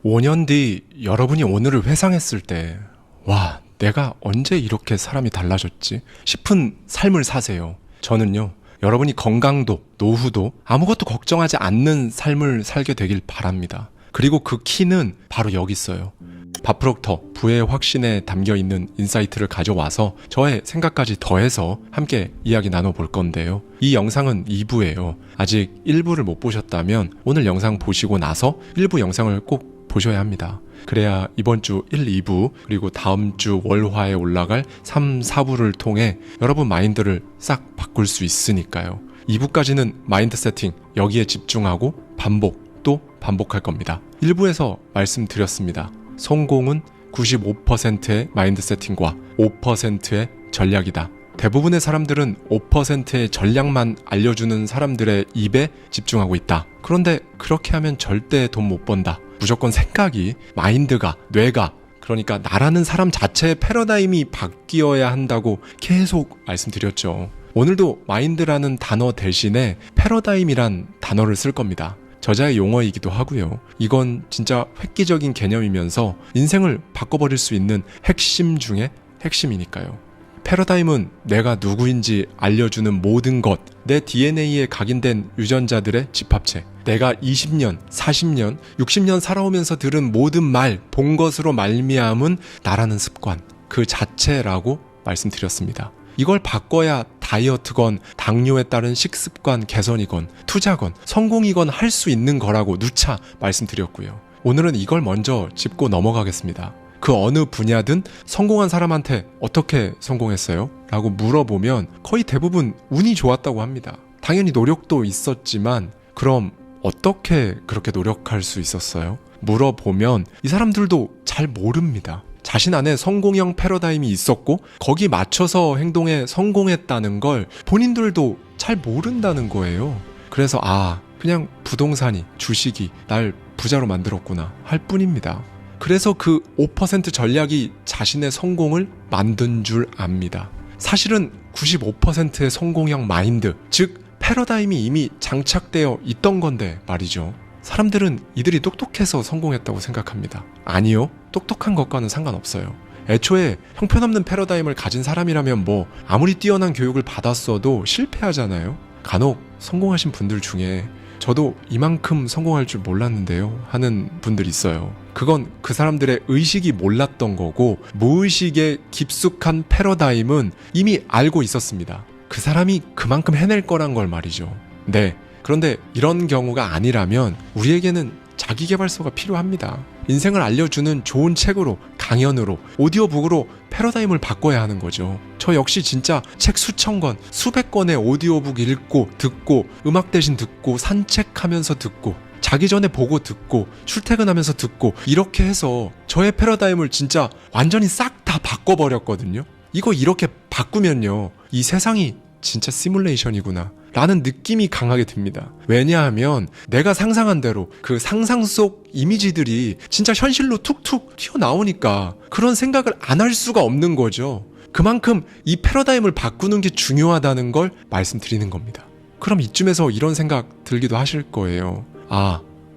5년 뒤 여러분이 오늘을 회상했을 때, 와, 내가 언제 이렇게 사람이 달라졌지? 싶은 삶을 사세요. 저는요, 여러분이 건강도, 노후도 아무것도 걱정하지 않는 삶을 살게 되길 바랍니다. 그리고 그 키는 바로 여기 있어요. 밥프록터 부의 확신에 담겨있는 인사이트를 가져와서 저의 생각까지 더해서 함께 이야기 나눠볼 건데요. 이 영상은 2부예요. 아직 1부를 못 보셨다면 오늘 영상 보시고 나서 1부 영상을 꼭 보셔야 합니다. 그래야 이번 주 1, 2부 그리고 다음 주 월화에 올라갈 3, 4부를 통해 여러분 마인드를 싹 바꿀 수 있으니까요. 2부까지는 마인드 세팅 여기에 집중하고 반복 또 반복할 겁니다. 1부에서 말씀드렸습니다. 성공은 95%의 마인드 세팅과 5%의 전략이다. 대부분의 사람들은 5%의 전략만 알려주는 사람들의 입에 집중하고 있다. 그런데 그렇게 하면 절대 돈 못 번다. 무조건 생각이, 마인드가, 뇌가, 그러니까 나라는 사람 자체의 패러다임이 바뀌어야 한다고 계속 말씀드렸죠. 오늘도 마인드라는 단어 대신에 패러다임이란 단어를 쓸 겁니다. 저자의 용어이기도 하고요. 이건 진짜 획기적인 개념이면서 인생을 바꿔버릴 수 있는 핵심 중에 핵심이니까요. 패러다임은 내가 누구인지 알려주는 모든 것, 내 DNA에 각인된 유전자들의 집합체, 내가 20년, 40년, 60년 살아오면서 들은 모든 말, 본 것으로 말미암은 나라는 습관, 그 자체라고 말씀드렸습니다. 이걸 바꿔야 다이어트건 당뇨에 따른 식습관 개선이건 투자건 성공이건 할 수 있는 거라고 누차 말씀드렸고요. 오늘은 이걸 먼저 짚고 넘어가겠습니다. 그 어느 분야든 성공한 사람한테 어떻게 성공했어요? 라고 물어보면 거의 대부분 운이 좋았다고 합니다. 당연히 노력도 있었지만 그럼 어떻게 그렇게 노력할 수 있었어요? 물어보면 이 사람들도 잘 모릅니다. 자신 안에 성공형 패러다임이 있었고 거기 맞춰서 행동에 성공했다는 걸 본인들도 잘 모른다는 거예요. 그래서 그냥 부동산이, 주식이 날 부자로 만들었구나 할 뿐입니다. 그래서 그 5% 전략이 자신의 성공을 만든 줄 압니다. 사실은 95%의 성공형 마인드, 즉 패러다임이 이미 장착되어 있던 건데 말이죠. 사람들은 이들이 똑똑해서 성공했다고 생각합니다. 아니요. 똑똑한 것과는 상관없어요. 애초에 형편없는 패러다임을 가진 사람이라면 아무리 뛰어난 교육을 받았어도 실패하잖아요. 간혹 성공하신 분들 중에 저도 이만큼 성공할 줄 몰랐는데요 하는 분들이 있어요. 그건 그 사람들의 의식이 몰랐던 거고 무의식의 깊숙한 패러다임은 이미 알고 있었습니다. 그 사람이 그만큼 해낼 거란 걸 말이죠. 네. 그런데 이런 경우가 아니라면 우리에게는 자기계발서가 필요합니다. 인생을 알려주는 좋은 책으로, 강연으로, 오디오북으로 패러다임을 바꿔야 하는 거죠. 저 역시 진짜 책 수천 권, 수백 권의 오디오북 읽고, 듣고, 음악 대신 듣고, 산책하면서 듣고, 자기 전에 보고 듣고, 출퇴근하면서 듣고 이렇게 해서 저의 패러다임을 진짜 완전히 싹 다 바꿔버렸거든요. 이거 이렇게 바꾸면요. 이 세상이 진짜 시뮬레이션이구나 라는 느낌이 강하게 듭니다. 왜냐하면 내가 상상한 대로 그 상상 속 이미지들이 진짜 현실로 툭툭 튀어나오니까 그런 생각을 안 할 수가 없는 거죠. 그만큼 이 패러다임을 바꾸는 게 중요하다는 걸 말씀드리는 겁니다. 그럼 이쯤에서 이런 생각 들기도 하실 거예요.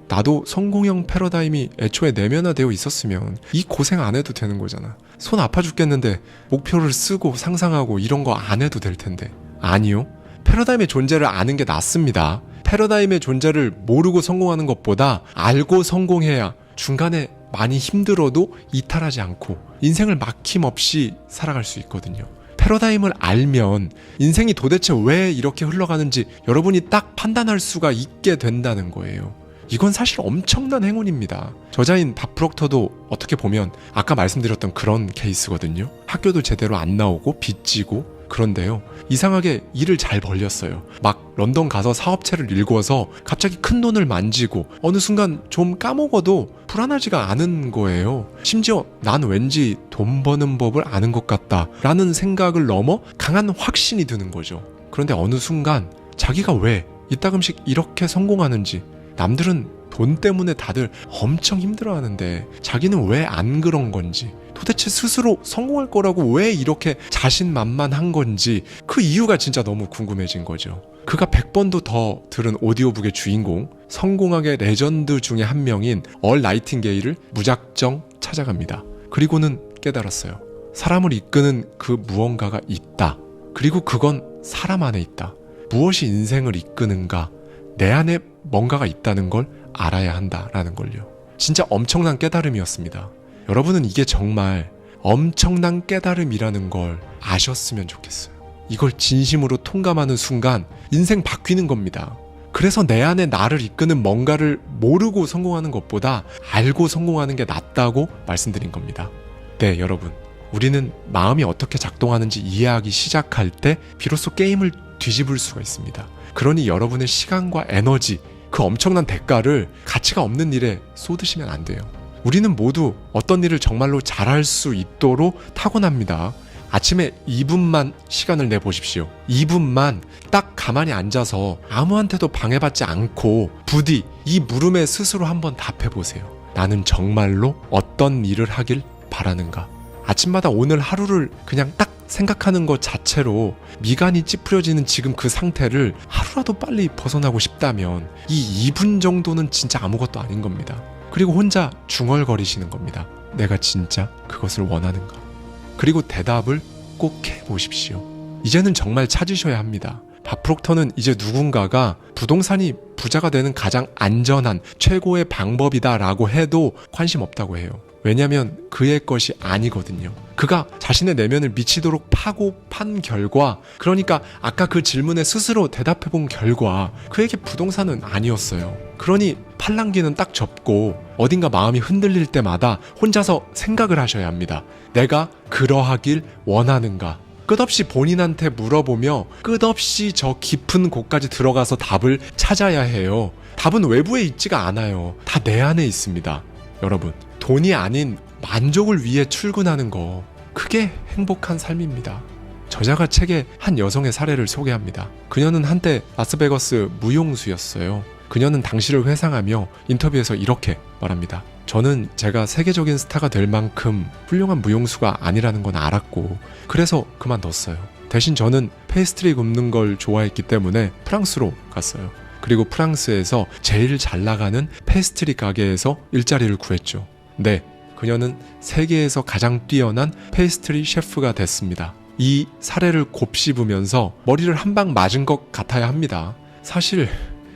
나도 성공형 패러다임이 애초에 내면화되어 있었으면 이 고생 안 해도 되는 거잖아. 손 아파 죽겠는데 목표를 쓰고 상상하고 이런 거 안 해도 될 텐데. 아니요. 패러다임의 존재를 아는 게 낫습니다. 패러다임의 존재를 모르고 성공하는 것보다 알고 성공해야 중간에 많이 힘들어도 이탈하지 않고 인생을 막힘없이 살아갈 수 있거든요. 패러다임을 알면 인생이 도대체 왜 이렇게 흘러가는지 여러분이 딱 판단할 수가 있게 된다는 거예요. 이건 사실 엄청난 행운입니다. 저자인 밥프록터도 어떻게 보면 아까 말씀드렸던 그런 케이스거든요. 학교도 제대로 안 나오고 빚지고 그런데요. 이상하게 일을 잘 벌렸어요. 막 런던 가서 사업체를 일궈서 갑자기 큰 돈을 만지고 어느 순간 좀 까먹어도 불안하지가 않은 거예요. 심지어 난 왠지 돈 버는 법을 아는 것 같다 라는 생각을 넘어 강한 확신이 드는 거죠. 그런데 어느 순간 자기가 왜 이따금씩 이렇게 성공하는지 남들은 돈 때문에 다들 엄청 힘들어하는데 자기는 왜 안 그런 건지 도대체 스스로 성공할 거라고 왜 이렇게 자신만만한 건지 그 이유가 진짜 너무 궁금해진 거죠. 그가 100번도 더 들은 오디오북의 주인공, 성공학의 레전드 중에 한 명인 얼 나이팅게일을 무작정 찾아갑니다. 그리고는 깨달았어요. 사람을 이끄는 그 무언가가 있다. 그리고 그건 사람 안에 있다. 무엇이 인생을 이끄는가? 내 안에 뭔가가 있다는 걸 알아야 한다라는 걸요. 진짜 엄청난 깨달음이었습니다. 여러분은 이게 정말 엄청난 깨달음이라는 걸 아셨으면 좋겠어요. 이걸 진심으로 통감하는 순간 인생 바뀌는 겁니다. 그래서 내 안에 나를 이끄는 뭔가를 모르고 성공하는 것보다 알고 성공하는 게 낫다고 말씀드린 겁니다. 네, 여러분. 우리는 마음이 어떻게 작동하는지 이해하기 시작할 때 비로소 게임을 뒤집을 수가 있습니다. 그러니 여러분의 시간과 에너지, 그 엄청난 대가를 가치가 없는 일에 쏟으시면 안 돼요. 우리는 모두 어떤 일을 정말로 잘할 수 있도록 타고납니다. 아침에 2분만 시간을 내보십시오. 2분만 딱 가만히 앉아서 아무한테도 방해받지 않고 부디 이 물음에 스스로 한번 답해보세요. 나는 정말로 어떤 일을 하길 바라는가? 아침마다 오늘 하루를 그냥 딱 생각하는 것 자체로 미간이 찌푸려지는 지금 그 상태를 하루라도 빨리 벗어나고 싶다면 이 2분 정도는 진짜 아무것도 아닌 겁니다. 그리고 혼자 중얼거리시는 겁니다. 내가 진짜 그것을 원하는가? 그리고 대답을 꼭 해보십시오. 이제는 정말 찾으셔야 합니다. 밥 프록터는 이제 누군가가 부동산이 부자가 되는 가장 안전한 최고의 방법이다라고 해도 관심 없다고 해요. 왜냐하면 그의 것이 아니거든요. 그가 자신의 내면을 미치도록 파고 판 결과, 그러니까 아까 그 질문에 스스로 대답해본 결과 그에게 부동산은 아니었어요. 그러니 팔랑귀는 딱 접고 어딘가 마음이 흔들릴 때마다 혼자서 생각을 하셔야 합니다. 내가 그러하길 원하는가? 끝없이 본인한테 물어보며 끝없이 저 깊은 곳까지 들어가서 답을 찾아야 해요. 답은 외부에 있지가 않아요. 다 내 안에 있습니다. 여러분, 돈이 아닌 만족을 위해 출근하는 거, 그게 행복한 삶입니다. 저자가 책에 한 여성의 사례를 소개합니다. 그녀는 한때 라스베거스 무용수였어요. 그녀는 당시를 회상하며 인터뷰에서 이렇게 말합니다. 저는 제가 세계적인 스타가 될 만큼 훌륭한 무용수가 아니라는 건 알았고 그래서 그만뒀어요. 대신 저는 페이스트리 굽는 걸 좋아했기 때문에 프랑스로 갔어요. 그리고 프랑스에서 제일 잘 나가는 페이스트리 가게에서 일자리를 구했죠. 네, 그녀는 세계에서 가장 뛰어난 페이스트리 셰프가 됐습니다. 이 사례를 곱씹으면서 머리를 한 방 맞은 것 같아야 합니다. 사실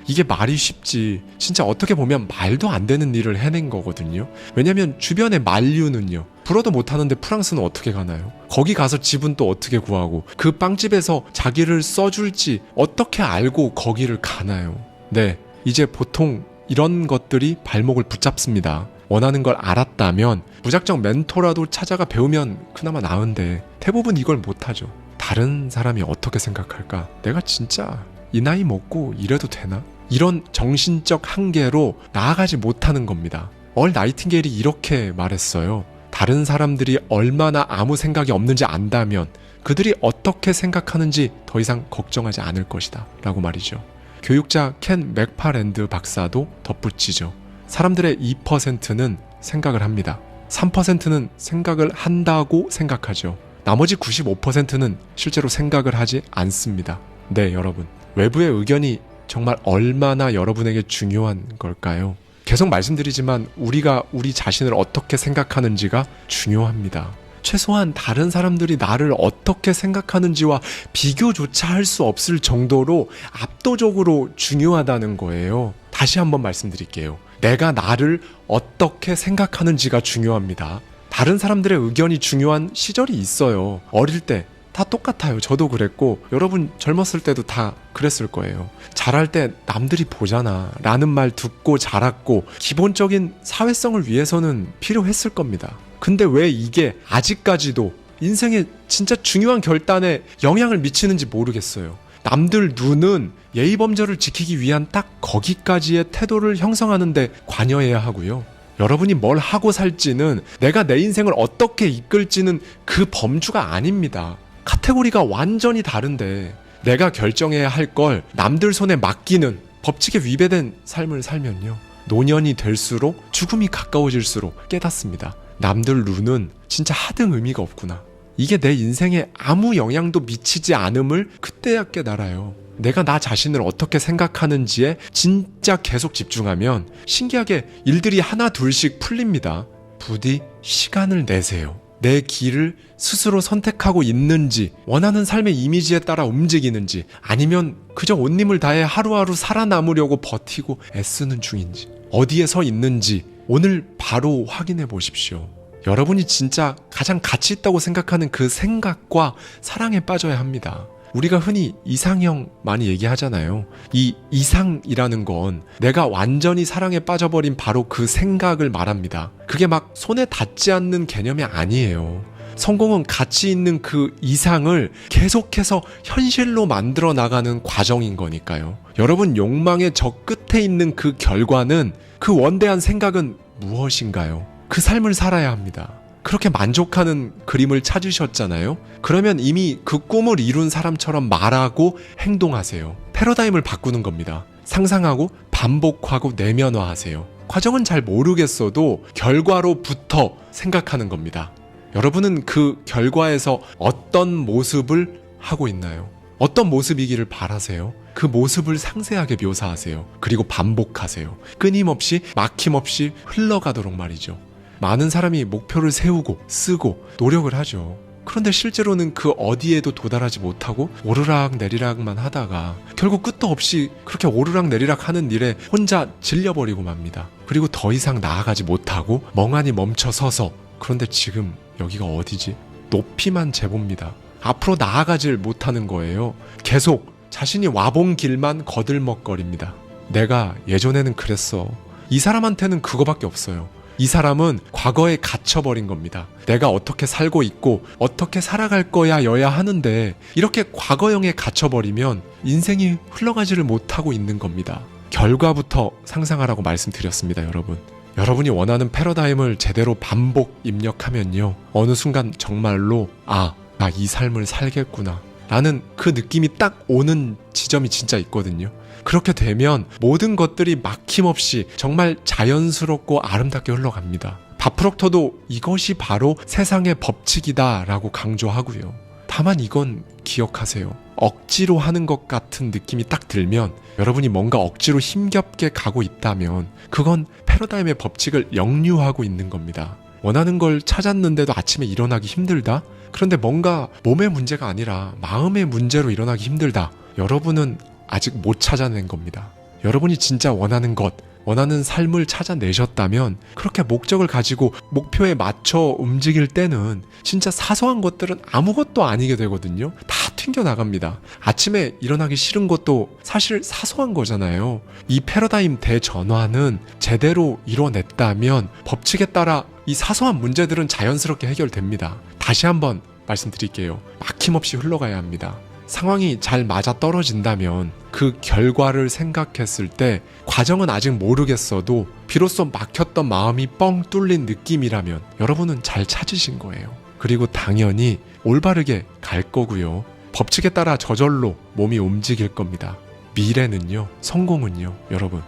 이게 말이 쉽지 진짜 어떻게 보면 말도 안 되는 일을 해낸 거거든요. 왜냐면 주변의 만류는요, 불어도 못하는데 프랑스는 어떻게 가나요? 거기 가서 집은 또 어떻게 구하고 그 빵집에서 자기를 써줄지 어떻게 알고 거기를 가나요? 네, 이제 보통 이런 것들이 발목을 붙잡습니다. 원하는 걸 알았다면 무작정 멘토라도 찾아가 배우면 그나마 나은데 대부분 이걸 못하죠. 다른 사람이 어떻게 생각할까? 내가 진짜 이 나이 먹고 이래도 되나? 이런 정신적 한계로 나아가지 못하는 겁니다. 얼 나이팅게일이 이렇게 말했어요. 다른 사람들이 얼마나 아무 생각이 없는지 안다면 그들이 어떻게 생각하는지 더 이상 걱정하지 않을 것이다 라고 말이죠. 교육자 켄 맥파랜드 박사도 덧붙이죠. 사람들의 2%는 생각을 합니다. 3%는 생각을 한다고 생각하죠. 나머지 95%는 실제로 생각을 하지 않습니다. 네, 여러분. 외부의 의견이 정말 얼마나 여러분에게 중요한 걸까요? 계속 말씀드리지만 우리가 우리 자신을 어떻게 생각하는지가 중요합니다. 최소한 다른 사람들이 나를 어떻게 생각하는지와 비교조차 할 수 없을 정도로 압도적으로 중요하다는 거예요. 다시 한번 말씀드릴게요. 내가 나를 어떻게 생각하는지가 중요합니다. 다른 사람들의 의견이 중요한 시절이 있어요. 어릴 때 다 똑같아요. 저도 그랬고 여러분 젊었을 때도 다 그랬을 거예요. 잘할 때 남들이 보잖아 라는 말 듣고 자랐고 기본적인 사회성을 위해서는 필요했을 겁니다. 근데 왜 이게 아직까지도 인생의 진짜 중요한 결단에 영향을 미치는지 모르겠어요. 남들 눈은 예의범절을 지키기 위한 딱 거기까지의 태도를 형성하는데 관여해야 하고요. 여러분이 뭘 하고 살지는, 내가 내 인생을 어떻게 이끌지는 그 범주가 아닙니다. 카테고리가 완전히 다른데 내가 결정해야 할 걸 남들 손에 맡기는 법칙에 위배된 삶을 살면요, 노년이 될수록 죽음이 가까워질수록 깨닫습니다. 남들 눈은 진짜 하등 의미가 없구나. 이게 내 인생에 아무 영향도 미치지 않음을 그때야 깨달아요. 내가 나 자신을 어떻게 생각하는지에 진짜 계속 집중하면 신기하게 일들이 하나 둘씩 풀립니다. 부디 시간을 내세요. 내 길을 스스로 선택하고 있는지, 원하는 삶의 이미지에 따라 움직이는지, 아니면 그저 온 힘을 다해 하루하루 살아남으려고 버티고 애쓰는 중인지, 어디에 서 있는지 오늘 바로 확인해 보십시오. 여러분이 진짜 가장 가치 있다고 생각하는 그 생각과 사랑에 빠져야 합니다. 우리가 흔히 이상형 많이 얘기하잖아요. 이 이상이라는 건 내가 완전히 사랑에 빠져버린 바로 그 생각을 말합니다. 그게 막 손에 닿지 않는 개념이 아니에요. 성공은 가치 있는 그 이상을 계속해서 현실로 만들어 나가는 과정인 거니까요. 여러분 욕망의 저 끝에 있는 그 결과는, 그 원대한 생각은 무엇인가요? 그 삶을 살아야 합니다. 그렇게 만족하는 그림을 찾으셨잖아요. 그러면 이미 그 꿈을 이룬 사람처럼 말하고 행동하세요. 패러다임을 바꾸는 겁니다. 상상하고 반복하고 내면화하세요. 과정은 잘 모르겠어도 결과로부터 생각하는 겁니다. 여러분은 그 결과에서 어떤 모습을 하고 있나요? 어떤 모습이기를 바라세요? 그 모습을 상세하게 묘사하세요. 그리고 반복하세요. 끊임없이 막힘없이 흘러가도록 말이죠. 많은 사람이 목표를 세우고 쓰고 노력을 하죠. 그런데 실제로는 그 어디에도 도달하지 못하고 오르락 내리락만 하다가 결국 끝도 없이 그렇게 오르락 내리락 하는 일에 혼자 질려버리고 맙니다. 그리고 더 이상 나아가지 못하고 멍하니 멈춰서서, 그런데 지금 여기가 어디지? 높이만 재봅니다. 앞으로 나아가질 못하는 거예요. 계속 자신이 와본 길만 거들먹거립니다. 내가 예전에는 그랬어. 이 사람한테는 그거밖에 없어요. 이 사람은 과거에 갇혀버린 겁니다. 내가 어떻게 살고 있고 어떻게 살아갈 거야 여야 하는데 이렇게 과거형에 갇혀버리면 인생이 흘러가지를 못하고 있는 겁니다. 결과부터 상상하라고 말씀드렸습니다, 여러분. 여러분이 원하는 패러다임을 제대로 반복 입력하면요, 어느 순간 정말로 나 이 삶을 살겠구나 라는 그 느낌이 딱 오는 지점이 진짜 있거든요. 그렇게 되면 모든 것들이 막힘없이 정말 자연스럽고 아름답게 흘러갑니다. 바프록터도 이것이 바로 세상의 법칙이다 라고 강조하고요. 다만 이건 기억하세요. 억지로 하는 것 같은 느낌이 딱 들면, 여러분이 뭔가 억지로 힘겹게 가고 있다면 그건 패러다임의 법칙을 역류하고 있는 겁니다. 원하는 걸 찾았는데도 아침에 일어나기 힘들다? 그런데 뭔가 몸의 문제가 아니라 마음의 문제로 일어나기 힘들다. 여러분은 아직 못 찾아낸 겁니다. 여러분이 진짜 원하는 것, 원하는 삶을 찾아내셨다면 그렇게 목적을 가지고 목표에 맞춰 움직일 때는 진짜 사소한 것들은 아무것도 아니게 되거든요. 다 튕겨나갑니다. 아침에 일어나기 싫은 것도 사실 사소한 거잖아요. 이 패러다임 대전환은 제대로 이뤄냈다면 법칙에 따라 이 사소한 문제들은 자연스럽게 해결됩니다. 다시 한번 말씀드릴게요. 막힘없이 흘러가야 합니다. 상황이 잘 맞아 떨어진다면 그 결과를 생각했을 때 과정은 아직 모르겠어도 비로소 막혔던 마음이 뻥 뚫린 느낌이라면 여러분은 잘 찾으신 거예요. 그리고 당연히 올바르게 갈 거고요. 법칙에 따라 저절로 몸이 움직일 겁니다. 미래는요, 성공은요, 여러분,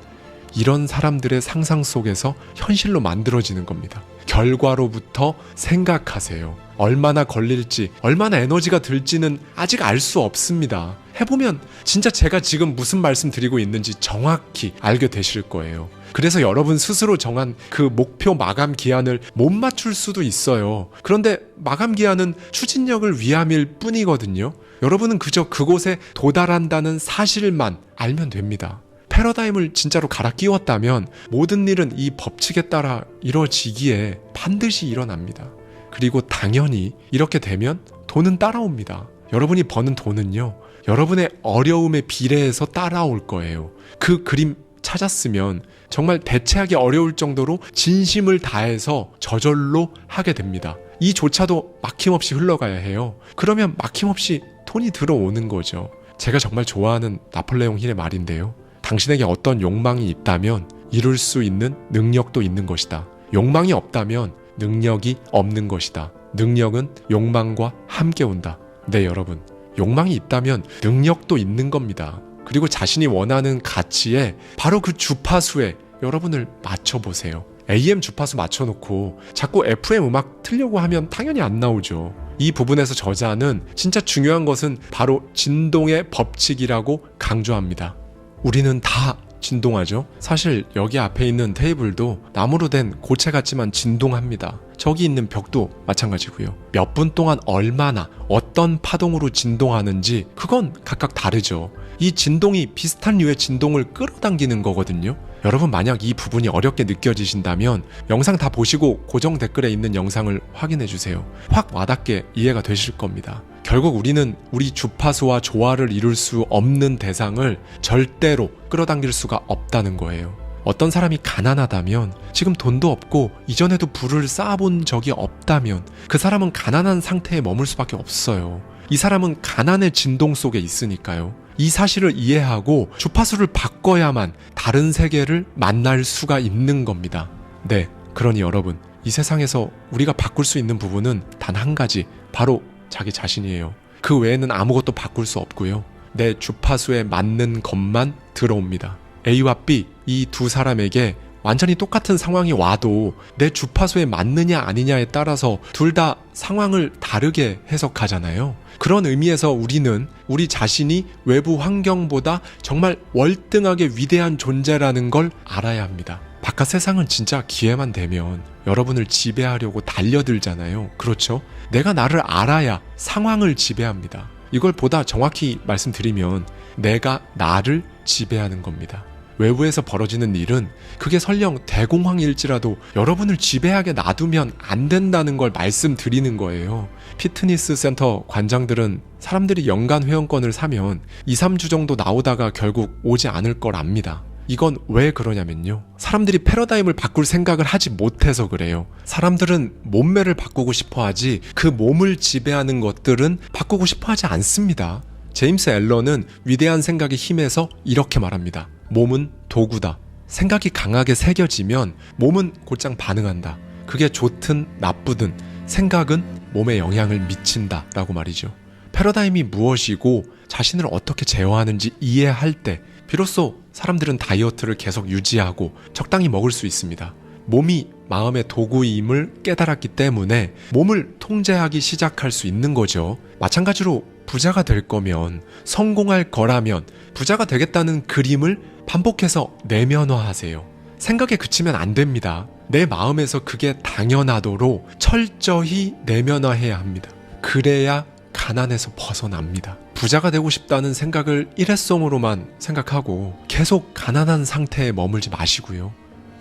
이런 사람들의 상상 속에서 현실로 만들어지는 겁니다. 결과로부터 생각하세요. 얼마나 걸릴지, 얼마나 에너지가 들지는 아직 알 수 없습니다. 해보면 진짜 제가 지금 무슨 말씀 드리고 있는지 정확히 알게 되실 거예요. 그래서 여러분 스스로 정한 그 목표 마감 기한을 못 맞출 수도 있어요. 그런데 마감 기한은 추진력을 위함일 뿐이거든요. 여러분은 그저 그곳에 도달한다는 사실만 알면 됩니다. 패러다임을 진짜로 갈아 끼웠다면 모든 일은 이 법칙에 따라 이루어지기에 반드시 일어납니다. 그리고 당연히 이렇게 되면 돈은 따라옵니다. 여러분이 버는 돈은요, 여러분의 어려움에 비례해서 따라올 거예요. 그 그림 찾았으면 정말 대체하기 어려울 정도로 진심을 다해서 저절로 하게 됩니다. 이조차도 막힘없이 흘러가야 해요. 그러면 막힘없이 돈이 들어오는 거죠. 제가 정말 좋아하는 나폴레옹 힐의 말인데요. 당신에게 어떤 욕망이 있다면 이룰 수 있는 능력도 있는 것이다. 욕망이 없다면 능력이 없는 것이다. 능력은 욕망과 함께 온다. 네, 여러분, 욕망이 있다면 능력도 있는 겁니다. 그리고 자신이 원하는 가치에 바로 그 주파수에 여러분을 맞춰보세요. AM 주파수 맞춰놓고 자꾸 FM 음악 틀려고 하면 당연히 안 나오죠. 이 부분에서 저자는 진짜 중요한 것은 바로 진동의 법칙이라고 강조합니다. 우리는 다 진동하죠. 사실 여기 앞에 있는 테이블도 나무로 된 고체 같지만 진동합니다. 저기 있는 벽도 마찬가지고요. 몇 분 동안 얼마나 어떤 파동으로 진동하는지 그건 각각 다르죠. 이 진동이 비슷한 류의 진동을 끌어당기는 거거든요. 여러분 만약 이 부분이 어렵게 느껴지신다면 영상 다 보시고 고정 댓글에 있는 영상을 확인해 주세요. 확 와닿게 이해가 되실 겁니다. 결국 우리는 우리 주파수와 조화를 이룰 수 없는 대상을 절대로 끌어당길 수가 없다는 거예요. 어떤 사람이 가난하다면, 지금 돈도 없고 이전에도 부를 쌓아본 적이 없다면 그 사람은 가난한 상태에 머물 수밖에 없어요. 이 사람은 가난의 진동 속에 있으니까요. 이 사실을 이해하고 주파수를 바꿔야만 다른 세계를 만날 수가 있는 겁니다. 네, 그러니 여러분, 이 세상에서 우리가 바꿀 수 있는 부분은 단 한 가지, 바로 자기 자신이에요. 그 외에는 아무것도 바꿀 수 없고요. 내 주파수에 맞는 것만 들어옵니다. A와 B, 이 두 사람에게 완전히 똑같은 상황이 와도 내 주파수에 맞느냐 아니냐에 따라서 둘 다 상황을 다르게 해석하잖아요. 그런 의미에서 우리는 우리 자신이 외부 환경보다 정말 월등하게 위대한 존재라는 걸 알아야 합니다. 바깥 세상은 진짜 기회만 되면 여러분을 지배하려고 달려들잖아요. 그렇죠? 내가 나를 알아야 상황을 지배합니다. 이걸 보다 정확히 말씀드리면 내가 나를 지배하는 겁니다. 외부에서 벌어지는 일은 그게 설령 대공황일지라도 여러분을 지배하게 놔두면 안 된다는 걸 말씀드리는 거예요. 피트니스 센터 관장들은 사람들이 연간 회원권을 사면 2, 3주 정도 나오다가 결국 오지 않을 걸 압니다. 이건 왜 그러냐면요. 사람들이 패러다임을 바꿀 생각을 하지 못해서 그래요. 사람들은 몸매를 바꾸고 싶어 하지 그 몸을 지배하는 것들은 바꾸고 싶어 하지 않습니다. 제임스 앨런은 위대한 생각의 힘에서 이렇게 말합니다. 몸은 도구다. 생각이 강하게 새겨지면 몸은 곧장 반응한다. 그게 좋든 나쁘든 생각은 몸에 영향을 미친다 라고 말이죠. 패러다임이 무엇이고 자신을 어떻게 제어하는지 이해할 때 비로소 사람들은 다이어트를 계속 유지하고 적당히 먹을 수 있습니다. 몸이 마음의 도구임을 깨달았기 때문에 몸을 통제하기 시작할 수 있는 거죠. 마찬가지로 부자가 될 거면, 성공할 거라면 부자가 되겠다는 그림을 반복해서 내면화하세요. 생각에 그치면 안 됩니다. 내 마음에서 그게 당연하도록 철저히 내면화해야 합니다. 그래야 가난에서 벗어납니다. 부자가 되고 싶다는 생각을 일회성으로만 생각하고 계속 가난한 상태에 머물지 마시고요.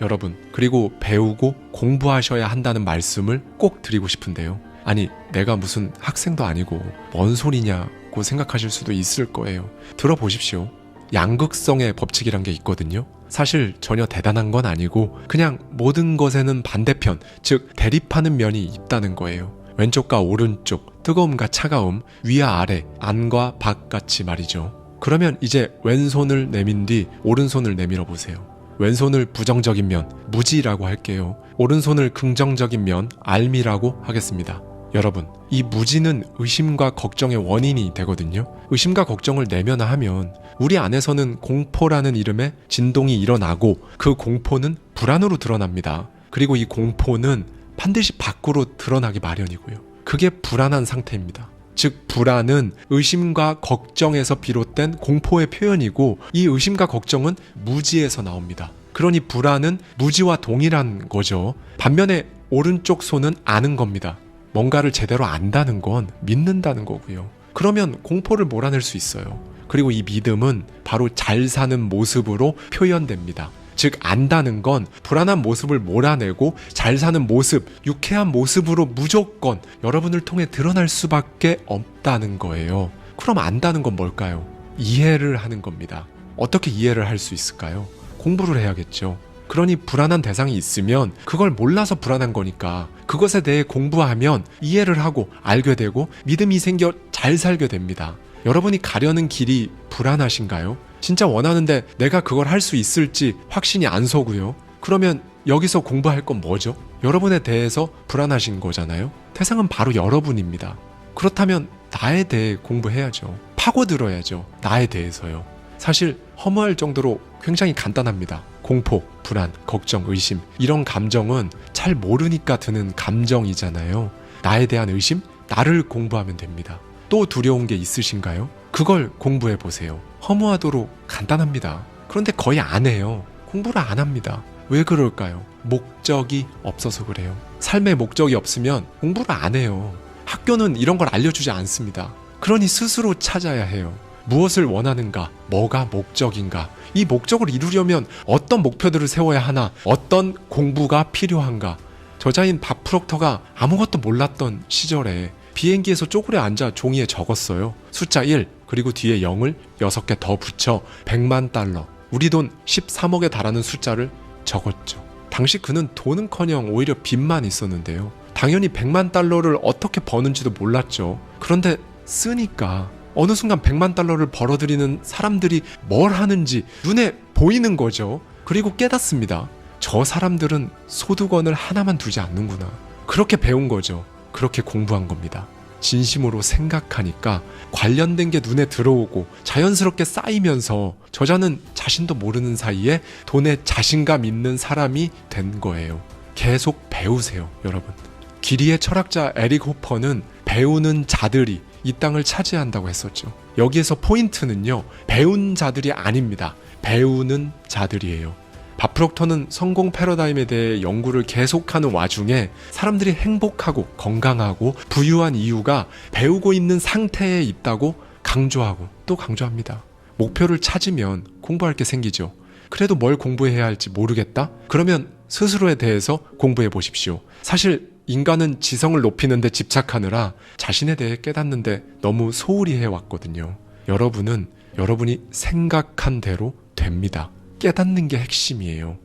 여러분, 그리고 배우고 공부하셔야 한다는 말씀을 꼭 드리고 싶은데요. 아니, 내가 무슨 학생도 아니고 뭔 소리냐고 생각하실 수도 있을 거예요. 들어보십시오. 양극성의 법칙이란 게 있거든요. 사실 전혀 대단한 건 아니고 그냥 모든 것에는 반대편, 즉 대립하는 면이 있다는 거예요. 왼쪽과 오른쪽, 뜨거움과 차가움, 위와 아래, 안과 밖같이 말이죠. 그러면 이제 왼손을 내민 뒤 오른손을 내밀어 보세요. 왼손을 부정적인 면, 무지라고 할게요. 오른손을 긍정적인 면, 알미라고 하겠습니다. 여러분, 이 무지는 의심과 걱정의 원인이 되거든요. 의심과 걱정을 내면화하면 우리 안에서는 공포라는 이름의 진동이 일어나고 그 공포는 불안으로 드러납니다. 그리고 이 공포는 반드시 밖으로 드러나기 마련이고요. 그게 불안한 상태입니다. 즉 불안은 의심과 걱정에서 비롯된 공포의 표현이고 이 의심과 걱정은 무지에서 나옵니다. 그러니 불안은 무지와 동일한 거죠. 반면에 오른쪽 손은 아는 겁니다. 뭔가를 제대로 안다는 건 믿는다는 거고요. 그러면 공포를 몰아낼 수 있어요. 그리고 이 믿음은 바로 잘 사는 모습으로 표현됩니다. 즉 안다는 건 불안한 모습을 몰아내고 잘 사는 모습, 유쾌한 모습으로 무조건 여러분을 통해 드러날 수밖에 없다는 거예요. 그럼 안다는 건 뭘까요? 이해를 하는 겁니다. 어떻게 이해를 할 수 있을까요? 공부를 해야겠죠. 그러니 불안한 대상이 있으면 그걸 몰라서 불안한 거니까 그것에 대해 공부하면 이해를 하고 알게 되고 믿음이 생겨 잘 살게 됩니다. 여러분이 가려는 길이 불안하신가요? 진짜 원하는데 내가 그걸 할 수 있을지 확신이 안 서고요. 그러면 여기서 공부할 건 뭐죠? 여러분에 대해서 불안하신 거잖아요. 대상은 바로 여러분입니다. 그렇다면 나에 대해 공부해야죠. 파고들어야죠. 나에 대해서요. 사실 허무할 정도로 굉장히 간단합니다. 공포, 불안, 걱정, 의심 이런 감정은 잘 모르니까 드는 감정이잖아요. 나에 대한 의심? 나를 공부하면 됩니다. 또 두려운 게 있으신가요? 그걸 공부해 보세요. 허무하도록 간단합니다. 그런데 거의 안 해요. 공부를 안 합니다. 왜 그럴까요? 목적이 없어서 그래요. 삶의 목적이 없으면 공부를 안 해요. 학교는 이런 걸 알려주지 않습니다. 그러니 스스로 찾아야 해요. 무엇을 원하는가? 뭐가 목적인가? 이 목적을 이루려면 어떤 목표들을 세워야 하나? 어떤 공부가 필요한가? 저자인 밥 프록터가 아무것도 몰랐던 시절에 비행기에서 쪼그려 앉아 종이에 적었어요. 숫자 1, 그리고 뒤에 0을 6개 더 붙여 100만 달러, 우리 돈 13억에 달하는 숫자를 적었죠. 당시 그는 돈은커녕 오히려 빚만 있었는데요. 당연히 100만 달러를 어떻게 버는지도 몰랐죠. 그런데 쓰니까 어느 순간 100만 달러를 벌어들이는 사람들이 뭘 하는지 눈에 보이는 거죠. 그리고 깨닫습니다. 저 사람들은 소득원을 하나만 두지 않는구나. 그렇게 배운 거죠. 그렇게 공부한 겁니다. 진심으로 생각하니까 관련된 게 눈에 들어오고 자연스럽게 쌓이면서 저자는 자신도 모르는 사이에 돈에 자신감 있는 사람이 된 거예요. 계속 배우세요, 여러분. 기리의 철학자 에릭 호퍼는 배우는 자들이 이 땅을 차지한다고 했었죠. 여기에서 포인트는요, 배운 자들이 아닙니다. 배우는 자들이에요. 밥 프록터는 성공 패러다임에 대해 연구를 계속하는 와중에 사람들이 행복하고 건강하고 부유한 이유가 배우고 있는 상태에 있다고 강조하고 또 강조합니다. 목표를 찾으면 공부할 게 생기죠. 그래도 뭘 공부해야 할지 모르겠다? 그러면 스스로에 대해서 공부해 보십시오. 사실 인간은 지성을 높이는 데 집착하느라 자신에 대해 깨닫는데 너무 소홀히 해왔거든요. 여러분은 여러분이 생각한 대로 됩니다. 깨닫는 게 핵심이에요.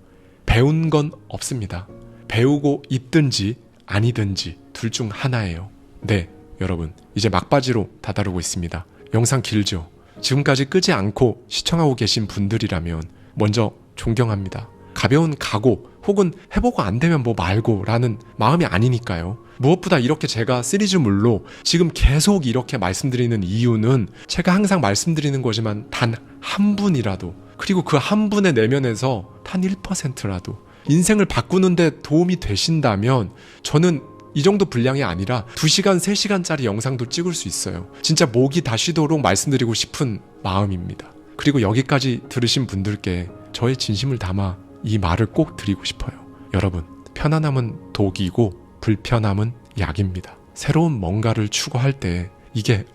배운 건 없습니다. 배우고 있든지 아니든지 둘 중 하나예요. 네, 여러분, 이제 막바지로 다다르고 있습니다. 영상 길죠? 지금까지 끄지 않고 시청하고 계신 분들이라면 먼저 존경합니다. 가벼운 각오 혹은 해보고 안 되면 뭐 말고 라는 마음이 아니니까요. 무엇보다 이렇게 제가 시리즈물로 지금 계속 이렇게 말씀드리는 이유는 제가 항상 말씀드리는 거지만 단 한 분이라도, 그리고 그 한 분의 내면에서 단 1%라도 인생을 바꾸는데 도움이 되신다면 저는 이 정도 분량이 아니라 2시간, 3시간짜리 영상도 찍을 수 있어요. 진짜 목이 다 쉬도록 말씀드리고 싶은 마음입니다. 그리고 여기까지 들으신 분들께 저의 진심을 담아 이 말을 꼭 드리고 싶어요. 여러분, 편안함은 독이고 불편함은 약입니다. 새로운 뭔가를 추구할 때 이게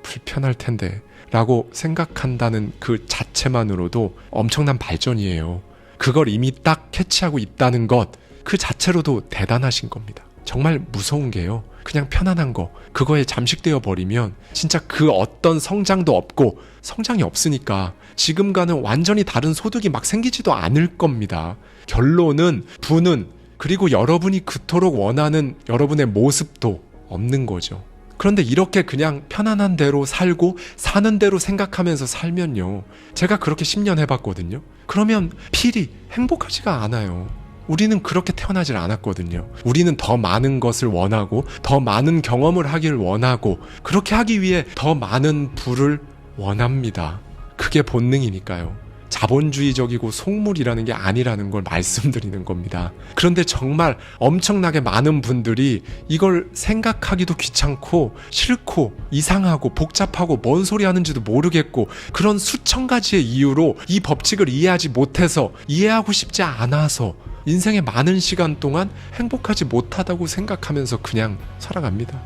불편할 텐데 라고 생각한다는 그 자체만으로도 엄청난 발전이에요. 그걸 이미 딱 캐치하고 있다는 것, 그 자체로도 대단하신 겁니다. 정말 무서운 게요, 그냥 편안한 거, 그거에 잠식되어 버리면 진짜 그 어떤 성장도 없고, 성장이 없으니까 지금과는 완전히 다른 소득이 막 생기지도 않을 겁니다. 결론은 부는, 그리고 여러분이 그토록 원하는 여러분의 모습도 없는 거죠. 그런데 이렇게 그냥 편안한 대로 살고 사는 대로 생각하면서 살면요, 제가 그렇게 10년 해봤거든요. 그러면 필히 행복하지가 않아요. 우리는 그렇게 태어나질 않았거든요. 우리는 더 많은 것을 원하고 더 많은 경험을 하기를 원하고 그렇게 하기 위해 더 많은 부를 원합니다. 그게 본능이니까요. 자본주의적이고 속물이라는 게 아니라는 걸 말씀드리는 겁니다. 그런데 정말 엄청나게 많은 분들이 이걸 생각하기도 귀찮고 싫고 이상하고 복잡하고 뭔 소리 하는지도 모르겠고 그런 수천 가지의 이유로 이 법칙을 이해하지 못해서, 이해하고 싶지 않아서 인생의 많은 시간 동안 행복하지 못하다고 생각하면서 그냥 살아갑니다.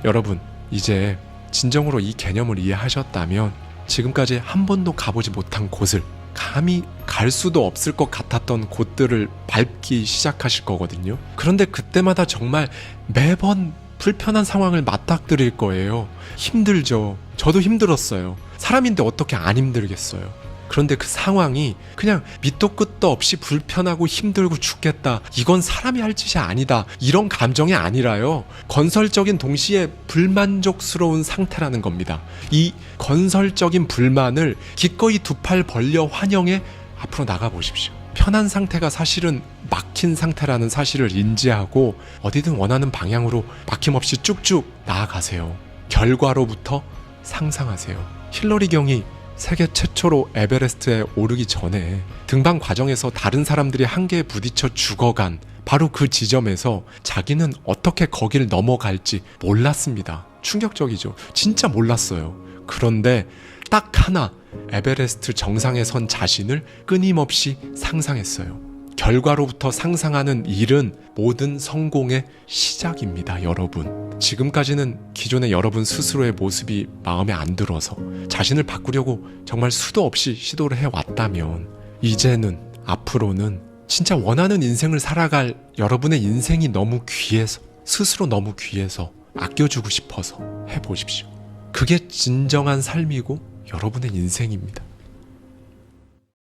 여러분, 이제 진정으로 이 개념을 이해하셨다면 지금까지 한 번도 가보지 못한 곳을, 감히 갈 수도 없을 것 같았던 곳들을 밟기 시작하실 거거든요. 그런데 그때마다 정말 매번 불편한 상황을 맞닥뜨릴 거예요. 힘들죠. 저도 힘들었어요. 사람인데 어떻게 안 힘들겠어요. 그런데 그 상황이 그냥 밑도 끝도 없이 불편하고 힘들고 죽겠다, 이건 사람이 할 짓이 아니다, 이런 감정이 아니라요, 건설적인 동시에 불만족스러운 상태라는 겁니다. 이 건설적인 불만을 기꺼이 두 팔 벌려 환영해 앞으로 나가보십시오. 편한 상태가 사실은 막힌 상태라는 사실을 인지하고 어디든 원하는 방향으로 막힘없이 쭉쭉 나아가세요. 결과로부터 상상하세요. 힐러리 경이 세계 최초로 에베레스트에 오르기 전에 등반 과정에서 다른 사람들이 한계에 부딪혀 죽어간 바로 그 지점에서 자기는 어떻게 거길 넘어갈지 몰랐습니다. 충격적이죠. 진짜 몰랐어요. 그런데 딱 하나, 에베레스트 정상에 선 자신을 끊임없이 상상했어요. 결과로부터 상상하는 일은 모든 성공의 시작입니다, 여러분. 지금까지는 기존의 여러분 스스로의 모습이 마음에 안 들어서 자신을 바꾸려고 정말 수도 없이 시도를 해왔다면, 이제는, 앞으로는 진짜 원하는 인생을 살아갈 여러분의 인생이 너무 귀해서, 스스로 너무 귀해서 아껴주고 싶어서 해보십시오. 그게 진정한 삶이고 여러분의 인생입니다.